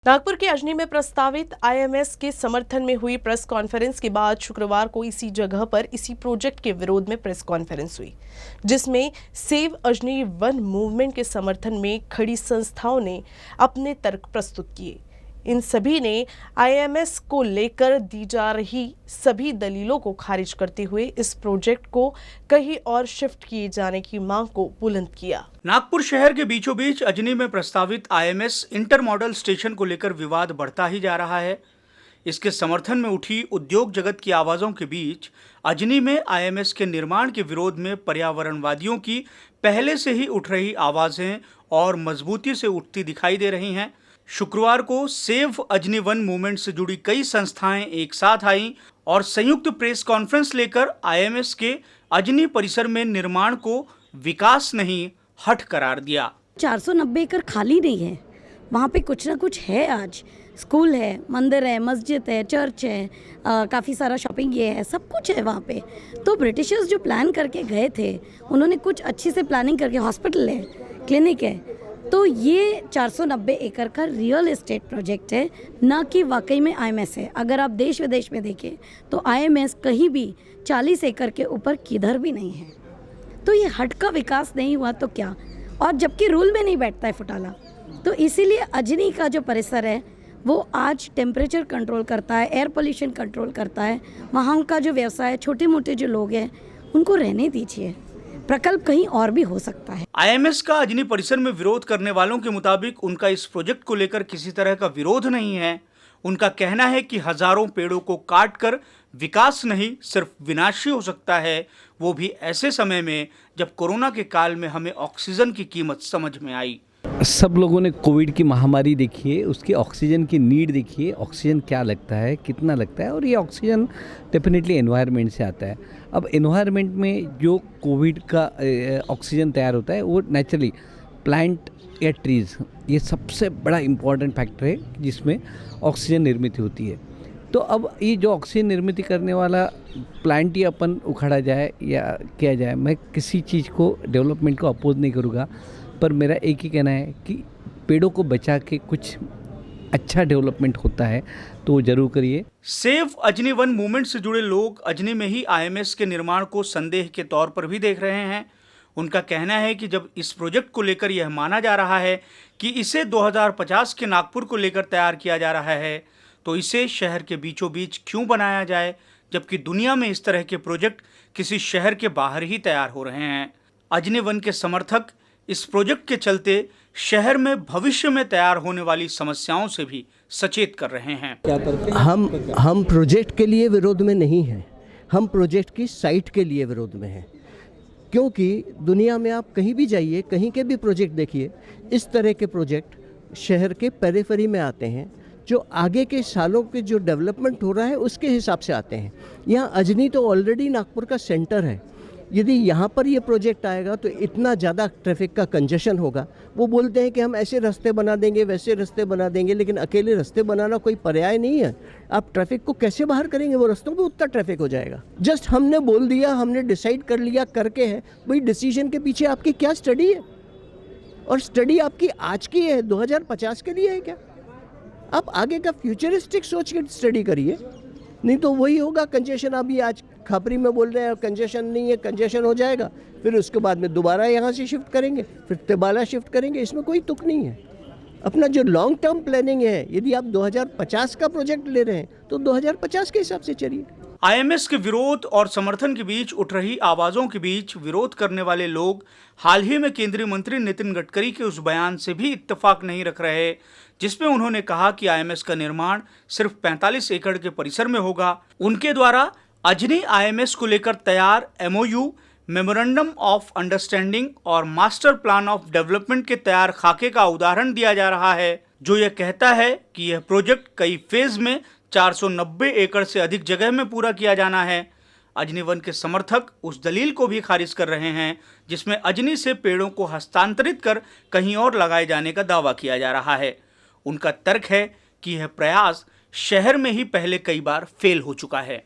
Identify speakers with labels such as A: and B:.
A: नागपुर के अजनी में प्रस्तावित आईएमएस के समर्थन में हुई प्रेस कॉन्फ्रेंस के बाद शुक्रवार को इसी जगह पर इसी प्रोजेक्ट के विरोध में प्रेस कॉन्फ्रेंस हुई, जिसमें सेव अजनी वन मूवमेंट के समर्थन में खड़ी संस्थाओं ने अपने तर्क प्रस्तुत किए। इन सभी ने आईएमएस को लेकर दी जा रही सभी दलीलों को खारिज करते हुए इस प्रोजेक्ट को कहीं और शिफ्ट किए जाने की मांग को बुलंद किया।
B: नागपुर शहर के बीचों बीच अजनी में प्रस्तावित आईएमएस इंटर मॉडल स्टेशन को लेकर विवाद बढ़ता ही जा रहा है। इसके समर्थन में उठी उद्योग जगत की आवाजों के बीच अजनी में आईएमएस के निर्माण के विरोध में पर्यावरणवादियों की पहले से ही उठ रही आवाजें और मजबूती से उठती दिखाई दे रही हैं। शुक्रवार को सेव अजनी वन मूवमेंट से जुड़ी कई संस्थाएं एक साथ आईं और संयुक्त प्रेस कॉन्फ्रेंस लेकर आईएमएस के अजनी परिसर में निर्माण को विकास नहीं हट करार दिया।
C: 490 एकड़ खाली नहीं है, वहाँ पे कुछ ना कुछ है। आज स्कूल है, मंदिर है, मस्जिद है, चर्च है, काफ़ी सारा शॉपिंग ये है, सब कुछ है वहाँ पे। तो ब्रिटिशर्स जो प्लान करके गए थे, उन्होंने कुछ अच्छी से प्लानिंग करके, हॉस्पिटल है, क्लिनिक है, तो ये 490 एकड़ का रियल एस्टेट प्रोजेक्ट है, ना कि वाकई में आईएमएस है। अगर आप देश विदेश में देखें तो आईएमएस कहीं भी 40 एकड़ के ऊपर किधर भी नहीं है। तो ये हट का विकास नहीं हुआ तो क्या, और जबकि रूल में नहीं बैठता है फुटाला। तो इसीलिए अजनी का जो परिसर है वो आज टेम्परेचर कंट्रोल करता है, एयर पोल्यूशन कंट्रोल करता है। वहाँ का जो व्यवसाय है, छोटे मोटे जो लोग हैं, उनको रहने दीजिए। प्रकल्प कहीं और भी हो सकता है।
B: आईएमएस का अजनी परिसर में विरोध करने वालों के मुताबिक उनका इस प्रोजेक्ट को लेकर किसी तरह का विरोध नहीं है। उनका कहना है कि हजारों पेड़ों को काटकर विकास नहीं सिर्फ विनाश ही हो सकता है, वो भी ऐसे समय में जब कोरोना के काल में हमें ऑक्सीजन की कीमत समझ में आई।
D: सब लोगों ने कोविड की महामारी देखी है, उसकी ऑक्सीजन की नीड देखी है, ऑक्सीजन क्या लगता है, कितना लगता है, और ये ऑक्सीजन डेफिनेटली एनवायरनमेंट से आता है। अब एनवायरनमेंट में जो कोविड का ऑक्सीजन तैयार होता है वो नेचुरली प्लांट या ट्रीज़, ये सबसे बड़ा इम्पॉर्टेंट फैक्टर है जिसमें ऑक्सीजन निर्मित होती है। तो अब ये जो ऑक्सीजन निर्मित करने वाला प्लांट ही अपन उखाड़ा जाए या किया जाए, मैं किसी चीज़ को, डेवलपमेंट को अपोज नहीं करूँगा, पर मेरा एक ही कहना है कि पेड़ों को बचा के कुछ अच्छा डेवलपमेंट होता है तो वो जरूर करिए।
B: सेव अजनी वन मूवमेंट से जुड़े लोग अजनी में ही आईएमएस के निर्माण को संदेह के तौर पर भी देख रहे हैं। उनका कहना है कि जब इस प्रोजेक्ट को लेकर यह माना जा रहा है कि इसे 2050 के नागपुर को लेकर तैयार किया जा रहा है, तो इसे शहर के बीचों बीच क्यों बनाया जाए, जबकि दुनिया में इस तरह के प्रोजेक्ट किसी शहर के बाहर ही तैयार हो रहे हैं। अजनी वन के समर्थक इस प्रोजेक्ट के चलते शहर में भविष्य में तैयार होने वाली समस्याओं से भी सचेत कर रहे हैं।
E: हम प्रोजेक्ट के लिए विरोध में नहीं हैं, हम प्रोजेक्ट की साइट के लिए विरोध में हैं। क्योंकि दुनिया में आप कहीं भी जाइए, कहीं के भी प्रोजेक्ट देखिए, इस तरह के प्रोजेक्ट शहर के पेरिफेरी में आते हैं, जो आगे के सालों के जो डेवलपमेंट हो रहा है उसके हिसाब से आते हैं। यहाँ अजनी तो ऑलरेडी नागपुर का सेंटर है। यदि यहाँ पर ये प्रोजेक्ट आएगा तो इतना ज़्यादा ट्रैफिक का कंजेशन होगा। वो बोलते हैं कि हम ऐसे रास्ते बना देंगे, वैसे रास्ते बना देंगे, लेकिन अकेले रास्ते बनाना कोई पर्याय नहीं है। आप ट्रैफिक को कैसे बाहर करेंगे? वो रास्तों पे उतना ट्रैफिक हो जाएगा। जस्ट हमने बोल दिया, हमने डिसाइड कर लिया, करके है। भाई डिसीजन के पीछे आपकी क्या स्टडी है? और स्टडी आपकी आज की है, 2050 के लिए है क्या? आप आगे का फ्यूचरिस्टिक सोच के स्टडी करिए, नहीं तो वही होगा कंजेशन। अभी आज खापरी में बोल रहे हैं कंजेशन नहीं है, कंजेशन हो जाएगा, फिर उसके बाद में दोबारा यहाँ से शिफ्ट करेंगे, फिर तिबाला शिफ्ट करेंगे। इसमें कोई तुक नहीं है। अपना जो लॉन्ग टर्म प्लानिंग है, यदि आप 2050 का प्रोजेक्ट ले रहे हैं तो 2050 के हिसाब से चलिए।
B: आईएमएस के विरोध और समर्थन के बीच उठ रही आवाजों के बीच विरोध करने वाले लोग हाल ही में केंद्रीय मंत्री नितिन गडकरी के उस बयान से भी इत्तेफाक नहीं रख रहे जिसमें उन्होंने कहा कि आईएमएस का निर्माण सिर्फ 45 एकड़ के परिसर में होगा। उनके द्वारा अजनी आईएमएस को लेकर तैयार एमओयू, मेमोरेंडम ऑफ अंडरस्टैंडिंग और मास्टर प्लान ऑफ डेवलपमेंट के तैयार खाके का उदाहरण दिया जा रहा है, जो यह कहता है कि यह प्रोजेक्ट कई फेज में 490 एकड़ से अधिक जगह में पूरा किया जाना है। अजनी वन के समर्थक उस दलील को भी खारिज कर रहे हैं जिसमें अजनी से पेड़ों को हस्तांतरित कर कहीं और लगाए जाने का दावा किया जा रहा है। उनका तर्क है कि यह प्रयास शहर में ही पहले कई बार फेल हो चुका है।